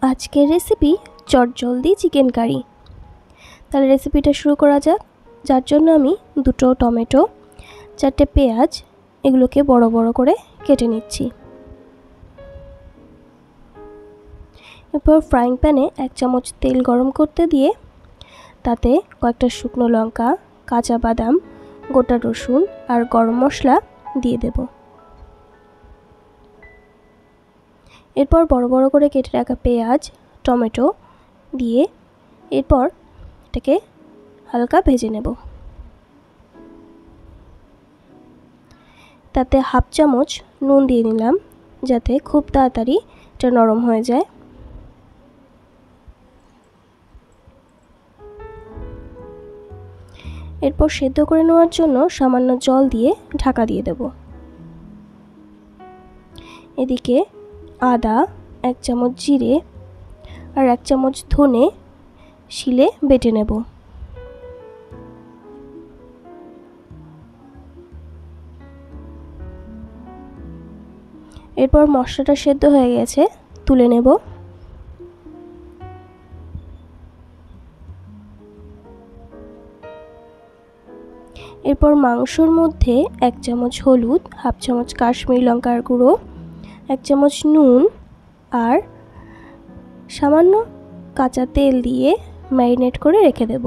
আজকের রেসিপি চটজলদি chicken curry. তাহলে রেসিপিটা শুরু করা যাক। যার জন্য আমি 2টো টমেটো, 4টে পেঁয়াজ এগুলোকে বড় বড় করে কেটে নিচ্ছি। এরপর ফ্রাইং প্যানে 1 চামচ তেল গরম করতে দিয়ে তাতে কয়েকটা শুকনো লঙ্কা, কাঁচা বাদাম, গোটা রসুন আর গরম মশলা দিয়ে দেব। এরপর বড় বড় করে কেটে রাখা পেঁয়াজ, টমেটো দিয়ে এরপর এটাকে হালকা ভেজে নেব। তাতে 1/2 চামচ নুন দিয়ে নিলাম যাতে খুব তাড়াতাড়ি এটা নরম হয়ে যায়। এরপর সেদ্ধ করে নেওয়ার জন্য সামান্য জল দিয়ে ঢাকা দিয়ে দেব। এদিকে আদা, 1 চামচ জিরে আর 1 চামচ ধনে শিলে বেটে নেব। এরপর মশলাটা সেদ্ধ হয়ে গেছে, তুলে নেব। এরপর মাংসর মধ্যে 1 চামচ হলুদ, 1/2 চামচ কাশ্মীরি লঙ্কার গুঁড়ো, 1 চামচ নুন আর সামান্য কাঁচা তেল দিয়ে ম্যারিনেট করে রেখে দেব।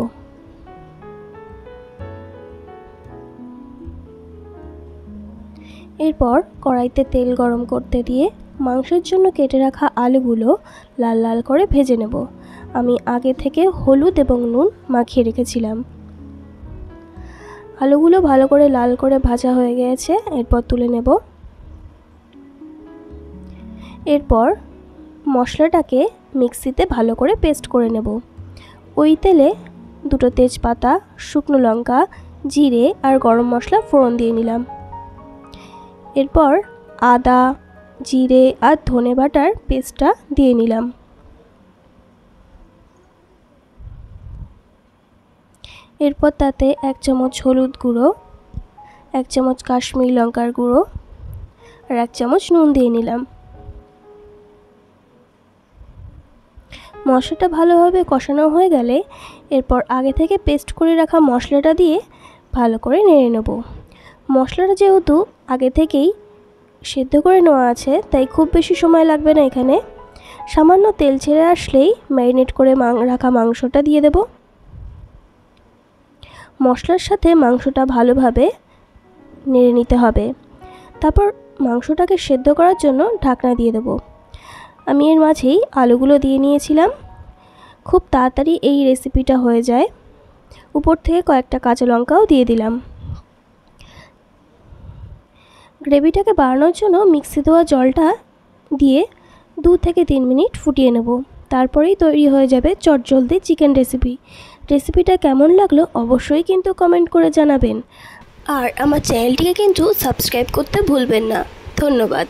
এরপর কড়াইতে তেল গরম করতে দিয়ে মাংসের জন্য কেটে রাখা আলুগুলো লাল লাল করে ভেজে নেব। আমি আগে থেকে হলুদ এবং নুন মাখিয়ে রেখেছিলাম। আলুগুলো ভালো করে লাল করে ভাজা হয়ে গেছে, এরপর তুলে নেব। এরপর মশলাটাকে মিক্সিতে ভালো করে পেস্ট করে নেব। ওই তেলে 2টো তেজপাতা, শুকনো লঙ্কা, জিরে আর গরম মশলা ফোড়ন দিয়ে নিলাম। এরপর আদা, জিরে আর ধনে বাটার পেস্টটা দিয়ে নিলাম। এরপর তাতে 1 চামচ হলুদ গুঁড়ো, 1 চামচ কাশ্মীরি লঙ্কার গুঁড়ো আর 1 চামচ নুন দিয়ে নিলাম। মশলাটা ভালোভাবে কষানো হয়ে গেলে এরপর আগে থেকে পেস্ট করে রাখা মশলাটা দিয়ে ভালো করে নেড়ে নেব। মশলাটা যেহেতু আগে থেকেই সেদ্ধ করে নেওয়া আছে তাই খুব বেশি সময় লাগবে না। এখানে সামান্য তেল ছেড়ে আসলেই ম্যারিনেট করে রাখা মাংসটা দিয়ে দেব। মশলার সাথে মাংসটা ভালোভাবে নেড়ে নিতে হবে। তারপর মাংসটাকে সেদ্ধ করার জন্য ঢাকনা দিয়ে দেব। আমি এর মাঝেই আলুগুলো দিয়ে নিয়েছিলাম। খুব তাড়াতাড়ি এই রেসিপিটা হয়ে যায়। উপর থেকে কয়েকটা কাঁচা লঙ্কাও দিয়ে দিলাম। গ্রেভিটাকে বাড়ানোর জন্য মিক্সি দেওয়া জলটা দিয়ে 2 থেকে 3 মিনিট ফুটিয়ে নেব। তারপরেই তৈরি হয়ে যাবে চটজলদি চিকেন রেসিপি। রেসিপিটা কেমন লাগলো অবশ্যই কিন্তু কমেন্ট করে জানাবেন। আর আমার চ্যানেলটিকে কিন্তু সাবস্ক্রাইব করতে ভুলবেন না। ধন্যবাদ।